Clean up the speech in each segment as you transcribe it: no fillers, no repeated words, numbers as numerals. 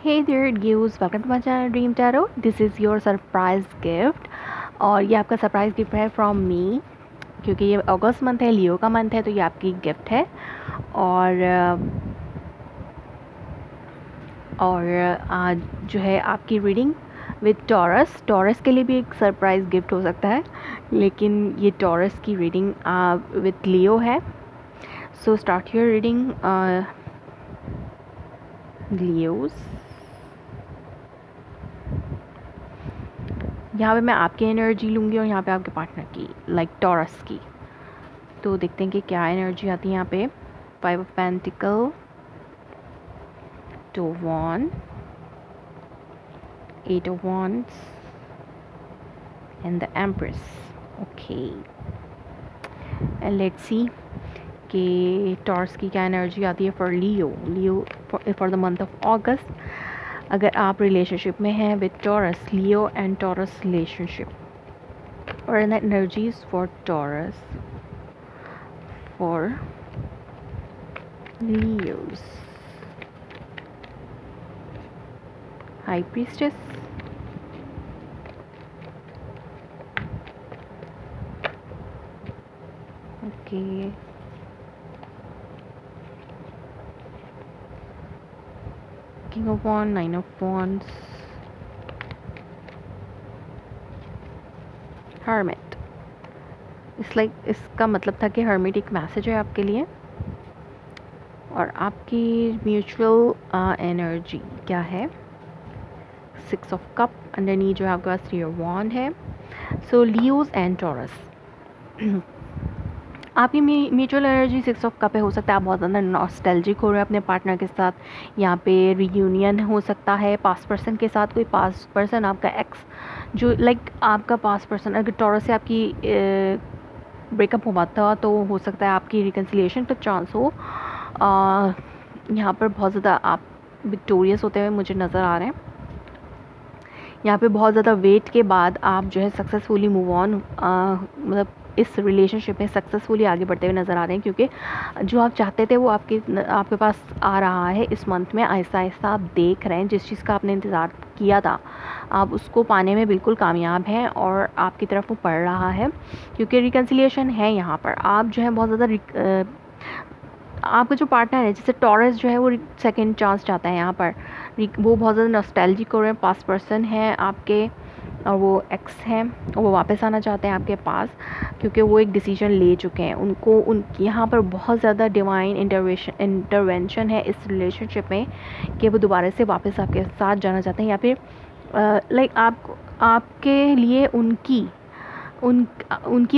Hey there dudes, welcome to my channel Dream Tarot. This is your surprise gift और ये आपका surprise gift है from me क्योंकि ये अगस्त मंथ है, लियो का मंथ है, तो ये आपकी गिफ्ट है। और आज जो है आपकी रीडिंग विद टॉरस के लिए भी एक सरप्राइज गिफ्ट हो सकता है, लेकिन ये टॉरस की रीडिंग विद लियो है। So start your reading Leos. यहाँ पे मैं आपकी एनर्जी लूँगी और यहाँ पे आपके पार्टनर की, लाइक टॉरस की। तो देखते हैं कि क्या एनर्जी आती है यहाँ पे। 5 of pentacle, 2 of wand, 8 of wands and the empress. Okay, and let's see कि टॉरस की क्या एनर्जी आती है for Leo for the month of August. अगर आप रिलेशनशिप में हैं with Taurus, Leo and Taurus relationship, और energies for Taurus for Leos. High priestess, okay, king of wand, 9 of wands, hermit. इसका मतलब था कि हर्मिट एक मैसेज है आपके लिए। और आपकी म्यूचुअल एनर्जी क्या है? 6 ऑफ कप, अंडरनीथ जो है आपके पास 3 ऑफ वॉन्ड है। सो लियोस एंड टॉरस, आपकी म्यूचुअल एनर्जी 6 ऑफ कप है। हो सकता है आप बहुत ज़्यादा नॉस्टैल्जिक हो रहे हैं अपने पार्टनर के साथ। यहाँ पे रियूनियन हो सकता है पास्ट पर्सन के साथ, कोई पास्ट पर्सन आपका एक्स जो आपका पास्ट पर्सन अगर टॉरस से आपकी ब्रेकअप हुआ था तो हो सकता है आपकी रिकन्सिलिएशन का चांस हो। यहाँ पर बहुत ज़्यादा आप विक्टोरियस होते हुए मुझे नज़र आ रहे हैं। यहाँ पे बहुत ज़्यादा वेट के बाद आप जो है सक्सेसफुली मूव ऑन, मतलब इस रिलेशनशिप में सक्सेसफुली आगे बढ़ते हुए नज़र आ रहे हैं, क्योंकि जो आप चाहते थे वो आपके पास आ रहा है इस मंथ में। आहिस्ता आहिस्ता आप देख रहे हैं जिस चीज़ का आपने इंतज़ार किया था, आप उसको पाने में बिल्कुल कामयाब हैं और आपकी तरफ वो पड़ रहा है, क्योंकि रिकन्सिलिएशन है यहाँ पर। आप जो है बहुत ज़्यादा आपका जो पार्टनर है, जैसे टॉरस जो है वो सेकंड चांस चाहता है यहाँ पर। वो बहुत ज़्यादा नॉस्टैल्जिक हो रहे हैं, पास्ट पर्सन है आपके और वो एक्स हैं और वो वापस आना चाहते हैं आपके पास, क्योंकि वो एक डिसीजन ले चुके हैं। उनको यहाँ पर बहुत ज़्यादा डिवाइन इंटरवेंशन है इस रिलेशनशिप में कि वो दोबारा से वापस आपके साथ जाना चाहते हैं, या फिर आपके लिए उनकी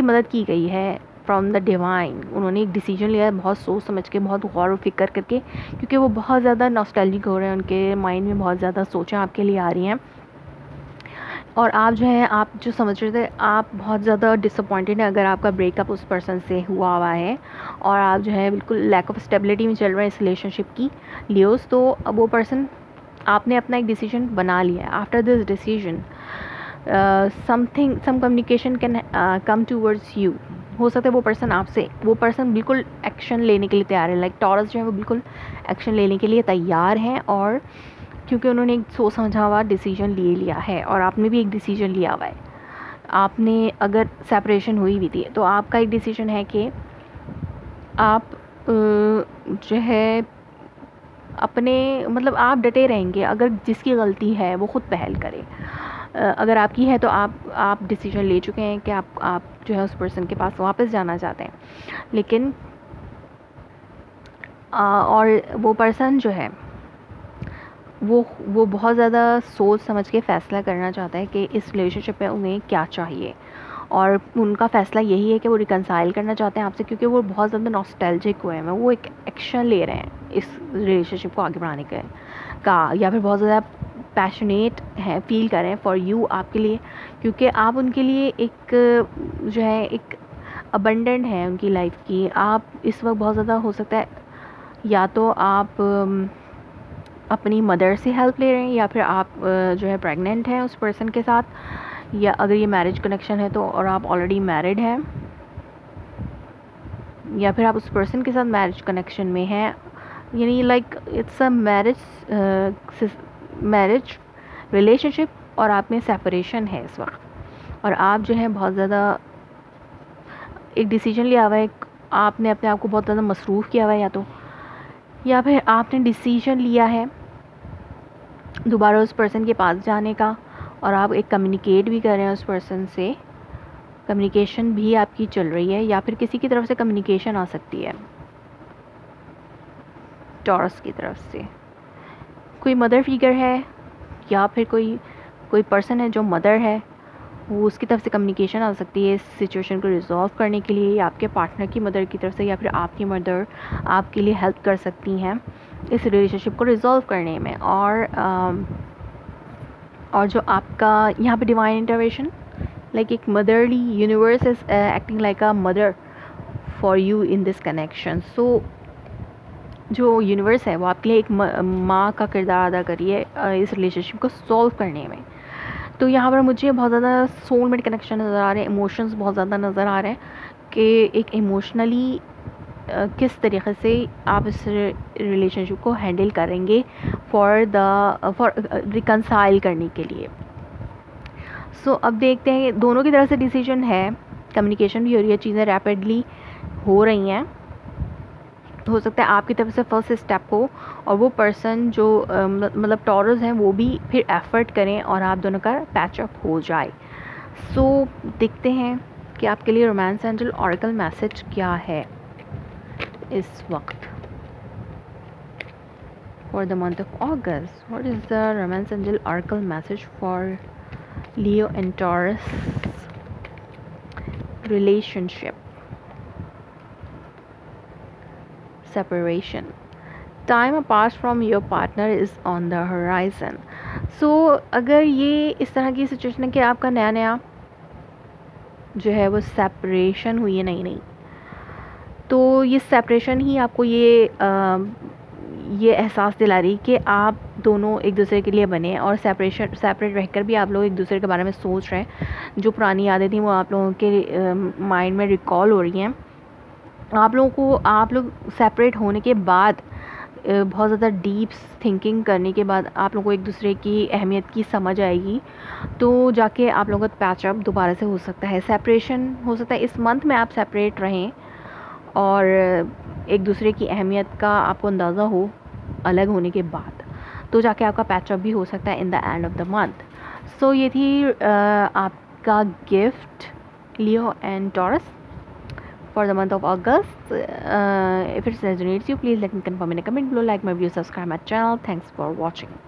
मदद की गई है फ्रॉम द डिवाइन। उन्होंने एक डिसीजन लिया है बहुत सोच समझ के, बहुत गौर व फिक्र करके, क्योंकि वो बहुत ज़्यादा नॉस्टैल्जिक हो रहे हैं, उनके माइंड में बहुत ज़्यादा सोचें आपके लिए आ रही हैं। और आप जो है, आप जो समझ रहे थे, आप बहुत ज़्यादा डिसअपॉइंटेड हैं अगर आपका ब्रेकअप उस पर्सन से हुआ है और आप जो है बिल्कुल लैक ऑफ स्टेबिलिटी में चल रहे हैं इस रिलेशनशिप की लियोस। तो अब वो पर्सन, आपने अपना एक डिसीजन बना लिया है। After this decision some communication can come towards you. हो सकता है वो पर्सन बिल्कुल एक्शन लेने के लिए तैयार है। टॉरस जो है वो बिल्कुल एक्शन लेने के लिए तैयार हैं, और क्योंकि उन्होंने एक सोच समझा हुआ डिसीजन ले लिया है और आपने भी एक डिसीजन लिया हुआ है। आपने अगर सेपरेशन हुई भी थी तो आपका एक डिसीजन है कि आप जो है अपने, मतलब आप डटे रहेंगे। अगर जिसकी गलती है वो खुद पहल करे। अगर आपकी है तो आप डिसीजन ले चुके हैं कि आप जो है उस पर्सन के पास वापस जाना चाहते हैं। लेकिन और वो पर्सन जो है वो बहुत ज़्यादा सोच समझ के फ़ैसला करना चाहता है कि इस रिलेशनशिप में उन्हें क्या चाहिए, और उनका फ़ैसला यही है कि वो रिकन्साइल करना चाहते हैं आपसे, क्योंकि वो बहुत ज़्यादा नॉस्टैल्जिक हुए हैं। वो एक एक्शन ले रहे हैं इस रिलेशनशिप को आगे बढ़ाने का, या फिर बहुत ज़्यादा पैशनेट हैं, फील कर रहे हैं फॉर यू, आपके लिए, क्योंकि आप उनके लिए एक जो है एक अबंडेंट है उनकी लाइफ की। आप इस वक्त बहुत ज़्यादा, हो सकता है या तो आप अपनी मदर से हेल्प ले रहे हैं, या फिर आप जो है प्रेग्नेंट हैं उस पर्सन के साथ, या अगर ये मैरिज कनेक्शन है तो और आप ऑलरेडी मैरिड हैं, या फिर आप उस पर्सन के साथ मैरिज कनेक्शन में हैं। यानी it's a marriage marriage, relationship और आप में सेपरेशन है इस वक्त, और आप जो है बहुत ज़्यादा एक डिसीजन लिया हुआ है, आपने अपने आप को बहुत ज़्यादा मसरूफ़ किया हुआ है, या फिर आपने डिसीजन लिया है दोबारा उस पर्सन के पास जाने का, और आप एक कम्युनिकेट भी कर रहे हैं उस पर्सन से, कम्युनिकेशन भी आपकी चल रही है, या फिर किसी की तरफ से कम्युनिकेशन आ सकती है टॉरस की तरफ से। कोई मदर फिगर है या फिर कोई पर्सन है जो मदर है, वो उसकी तरफ से कम्युनिकेशन आ सकती है इस सिचुएशन को रिजॉल्व करने के लिए, या आपके पार्टनर की मदर की तरफ से, या फिर आपकी मदर आपके लिए हेल्प कर सकती हैं इस रिलेशनशिप को रिजॉल्व करने में। और जो आपका यहाँ पे डिवाइन इंटरवेंशन, लाइक एक motherly universe is acting like a mother for you in this connection. So जो यूनिवर्स है वो आपके लिए एक माँ का किरदार अदा करिए इस रिलेशनशिप को सॉल्व करने में। तो यहाँ पर मुझे बहुत ज़्यादा सोलमेट कनेक्शन नज़र आ रहे हैं, इमोशंस बहुत ज़्यादा नज़र आ रहे हैं कि एक इमोशनली किस तरीके से आप इस रिलेशनशिप को हैंडल करेंगे फॉर रिकंसाइल करने के लिए। सो अब देखते हैं, दोनों की तरफ से डिसीजन है, कम्युनिकेशन भी हो रही है, चीज़ें रैपिडली हो रही हैं। हो सकता है आपकी तरफ से फर्स्ट स्टेप हो और वो पर्सन जो मतलब टॉरस हैं वो भी फिर एफ़र्ट करें और आप दोनों का पैचअप हो जाए। सो देखते हैं कि आपके लिए रोमांस एंजल ऑरेकल मैसेज क्या है इस वक्त for the month of August. What is the romance angel oracle message for Leo and Taurus relationship? Separation. Time apart from your partner is on the horizon. So अगर ये इस तरह की situation है कि आपका नया नया जो है वो सेपरेशन हुई है नई, तो ये सेपरेशन ही आपको ये एहसास दिला रही कि आप दोनों एक दूसरे के लिए बने, और सेपरेट रहकर भी आप लोग एक दूसरे के बारे में सोच रहे हैं। जो पुरानी यादें थी वो आप लोगों के माइंड में रिकॉल हो रही हैं। आप लोग सेपरेट होने के बाद बहुत ज़्यादा डीप थिंकिंग करने के बाद आप लोगों को एक दूसरे की अहमियत की समझ आएगी, तो जाके आप लोगों का पैचअप दोबारा से हो सकता है। सेपरेशन हो सकता है इस मंथ में आप सेपरेट रहें और एक दूसरे की अहमियत का आपको अंदाज़ा हो अलग होने के बाद, तो जाके आपका पैचअप भी हो सकता है in the end of the month. So ये थी आपका gift Leo and Taurus for the month of August. If it resonates you, please let me confirm in a comment below, like my video, subscribe my channel. Thanks for watching.